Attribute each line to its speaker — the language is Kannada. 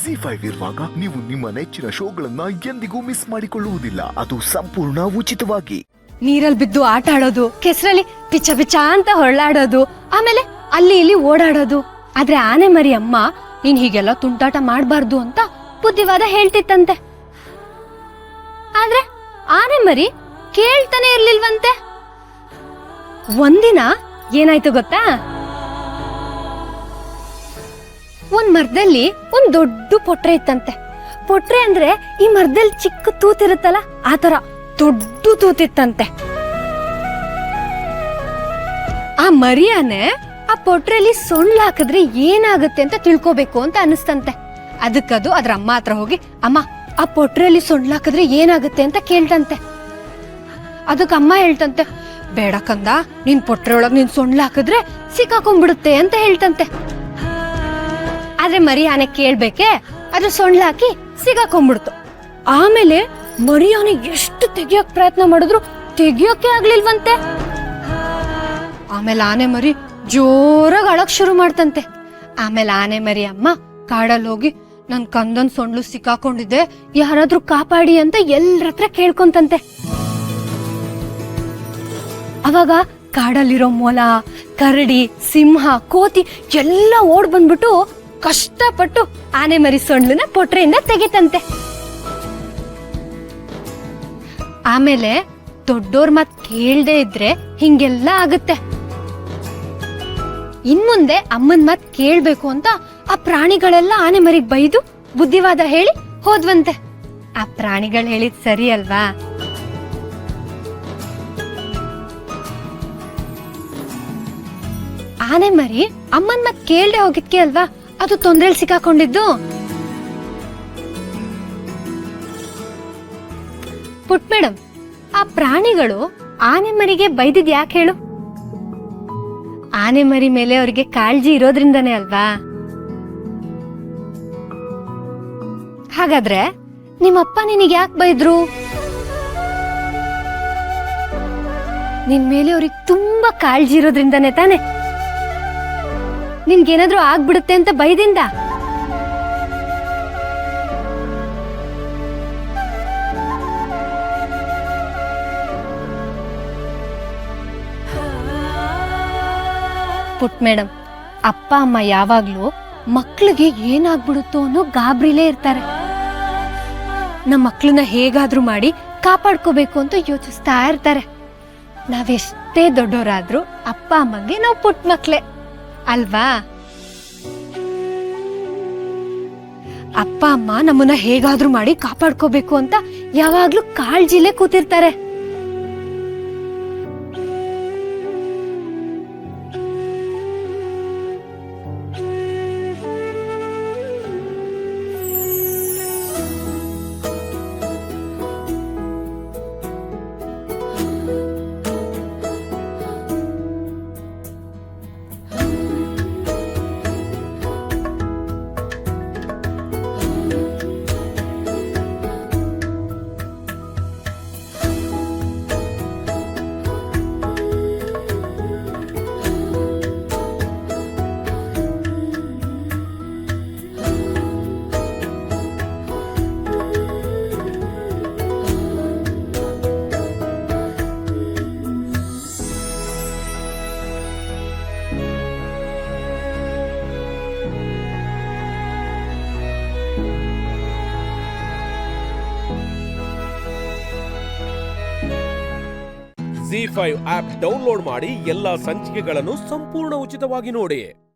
Speaker 1: ಜಿ5 ಇರುವಾಗ ನೀವು ನಿಮ್ಮ ನೆಚ್ಚಿನ ಶೋಗಳನ್ನ ಎಂದಿಗೂ ಮಿಸ್ ಮಾಡಿಕೊಳ್ಳುವುದಿಲ್ಲ. ಅದು ಸಂಪೂರ್ಣ ಉಚಿತವಾಗಿ.
Speaker 2: ನೀರಲ್ಲಿ ಬಿದ್ದು ಆಟ ಆಡೋದು, ಕೆಸರಲ್ಲಿ ಪಿಚ್ಚ ಪಿಚ್ಚ ಅಂತ ಹೊರಳಾಡೋದು, ಆಮೇಲೆ ಅಲ್ಲಿ ಇಲ್ಲಿ ಓಡಾಡೋದು. ಆದ್ರೆ ಆನೆ ಮರಿ ಅಮ್ಮ ನೀನ್ ಹೀಗೆಲ್ಲ ತುಂಟಾಟ ಮಾಡ್ಬಾರ್ದು ಅಂತ ಬುದ್ಧಿವಾದ ಹೇಳ್ತಿತ್ತಂತೆ. ಆದ್ರೆ ಆನೆ ಮರಿ ಕೇಳ್ತಾನೆ ಇರ್ಲಿಲ್ವಂತೆ. ಒಂದಿನ ಏನಾಯ್ತು ಗೊತ್ತಾ? ಒಂದ್ ಮರದಲ್ಲಿ ಒಂದ್ ದೊಡ್ಡ ಪೊಟ್ರೆ ಇತ್ತಂತೆ. ಪೊಟ್ರೆ ಅಂದ್ರೆ ಈ ಮರದಲ್ಲಿ ಚಿಕ್ಕ ತೂತಿರುತ್ತಲ್ಲ, ಆತರ ದೊಡ್ಡ ತೂತಿತ್ತಂತೆ. ಆ ಮರಿಯಾನೆ ಆ ಪೊಟ್ರೆಯಲ್ಲಿ ಸೊಳ್ಳು ಹಾಕಿದ್ರೆ ಏನಾಗುತ್ತೆ ಅಂತ ತಿಳ್ಕೋಬೇಕು ಅಂತ ಅನಿಸ್ತಂತೆ. ಅದಕ್ಕದು ಅದ್ರ ಅಮ್ಮ ಹತ್ರ ಹೋಗಿ, ಅಮ್ಮ ಆ ಪೊಟ್ರೆಯಲ್ಲಿ ಸೊಳ್ಳು ಹಾಕಿದ್ರೆ ಏನಾಗುತ್ತೆ ಅಂತ ಕೇಳ್ತಂತೆ. ಅದಕ್ಕೆ ಅಮ್ಮ ಹೇಳ್ತಂತೆ, ಬೇಡ ಕಂದ, ನಿನ್ ಪೊಟ್ರೆ ಒಳಗ್ ನೀನ್ ಸೊಳ್ಳು ಹಾಕಿದ್ರೆ ಸಿಕ್ಕಾಕೊಂಡ್ಬಿಡುತ್ತೆ ಅಂತ ಹೇಳ್ತಂತೆ. ಆದ್ರೆ ಮರಿ ಆನೆ ಕೇಳ್ಬೇಕೆ, ಅದ್ರ ಸೊಳ್ಳು ಹಾಕಿ ಸಿಗಾಕೊಂಡ್ಬಿಡ್ತು. ಆಮೇಲೆ ಮರಿ ಆನೆ ಎಷ್ಟು ತೆಗಿಯಕ್ ಪ್ರಯತ್ನ ಮಾಡಿದ್ರು ತೆಗಿಯೋಕೆ ಆಗ್ಲಿಲ್ವಂತೆ. ಆಮೇಲೆ ಆನೆ ಮರಿ ಜೋರಾಗಿ ಅಳಕ್ ಶುರು ಮಾಡ್ತಂತೆ. ಆಮೇಲೆ ಆನೆ ಮರಿ ಅಮ್ಮ ಕಾಡಲ್ಲಿ ಹೋಗಿ, ನನ್ ಕಂದನ್ ಸೊಳ್ಳು ಸಿಕ್ಕಾಕೊಂಡಿದ್ದೆ, ಯಾರಾದ್ರೂ ಕಾಪಾಡಿ ಅಂತ ಎಲ್ಲರ ಹತ್ರ ಕೇಳ್ಕೊಂತಂತೆ. ಅವಾಗ ಕಾಡಲ್ಲಿರೋ ಮೊಲ, ಕರಡಿ, ಸಿಂಹ, ಕೋತಿ ಎಲ್ಲ ಓಡ್ ಬಂದ್ಬಿಟ್ಟು ಕಷ್ಟಪಟ್ಟು ಆನೆ ಮರಿ ಸೊಂಡ್ಲನ್ನ ಪೊಟ್ರೆಯಿಂದ ತೆಗಿತಂತೆ. ಆಮೇಲೆ ದೊಡ್ಡೋರ್ ಮಾತ್ ಕೇಳ್ದೆ ಇದ್ರೆ ಹಿಂಗೆಲ್ಲ ಆಗುತ್ತೆ. ಇನ್ಮುಂದೆ ಅಮ್ಮನ್ ಮಾತ್ ಕೇಳ್ಬೇಕು ಅಂತ ಆ ಪ್ರಾಣಿಗಳೆಲ್ಲ ಆನೆ ಮರಿಗ್ ಬೈದು ಬುದ್ಧಿವಾದ ಹೇಳಿ ಹೋದ್ವಂತೆ. ಆ ಪ್ರಾಣಿಗಳು ಹೇಳಿದ್ ಸರಿ ಅಲ್ವಾ? ಆನೆ ಮರಿ ಅಮ್ಮನ್ ಮಾತ್ ಕೇಳ್ದೆ ಹೋಗಿದ್ಕೆ ಅಲ್ವಾ ಅದು ತೊಂದ್ರೆಲ್ ಸಿಕ್ಕಾಕೊಂಡಿದ್ದು. ಪುಟ್ ಮೇಡಮ್, ಆ ಪ್ರಾಣಿಗಳು ಆನೆ ಮರಿಗೆ ಬೈದಿದ್ ಯಾಕೆ ಹೇಳು? ಆನೆ ಮರಿ ಮೇಲೆ ಅವರಿಗೆ ಕಾಳಜಿ ಇರೋದ್ರಿಂದಾನೇ ಅಲ್ವಾ? ಹಾಗಾದ್ರೆ ನಿಮ್ಮಪ್ಪ ನಿನಗೆ ಯಾಕೆ ಬೈದ್ರು? ನಿನ್ ಮೇಲೆ ಅವ್ರಿಗೆ ತುಂಬಾ ಕಾಳಜಿ ಇರೋದ್ರಿಂದಾನೇ ತಾನೆ ನಿನ್ಗೇನಾದ್ರೂ ಆಗ್ಬಿಡುತ್ತೆ ಅಂತ ಬೈದಿಂದ? ಪುಟ್ ಮೇಡಮ್, ಅಪ್ಪ ಅಮ್ಮ ಯಾವಾಗ್ಲೂ ಮಕ್ಳಿಗೆ ಏನಾಗ್ಬಿಡುತ್ತೋ ಅನ್ನೋ ಗಾಬ್ರಿಲೇ ಇರ್ತಾರೆ. ನಮ್ಮ ಮಕ್ಳನ್ನ ಹೇಗಾದ್ರೂ ಮಾಡಿ ಕಾಪಾಡ್ಕೋಬೇಕು ಅಂತ ಯೋಚಿಸ್ತಾ ಇರ್ತಾರೆ. ನಾವೆಷ್ಟೇ ದೊಡ್ಡವರಾದ್ರೂ ಅಪ್ಪ ಅಮ್ಮಂಗೆ ನಾವು ಪುಟ್ ಮಕ್ಳೇ ಅಲ್ವಾ? ಅಪ್ಪ ಅಮ್ಮ ನಮ್ಮನ್ನ ಹೇಗಾದ್ರೂ ಮಾಡಿ ಕಾಪಾಡ್ಕೋಬೇಕು ಅಂತ ಯಾವಾಗ್ಲೂ ಕಾಳಜಿಲೇ ಕೂತಿರ್ತಾರೆ.
Speaker 3: ಜಿ5 ಆಪ್ ಡೌನ್ಲೋಡ್ ಮಾಡಿ ಎಲ್ಲಾ ಸಂಚಿಕೆಗಳನ್ನು ಸಂಪೂರ್ಣ ಉಚಿತವಾಗಿ ನೋಡಿ.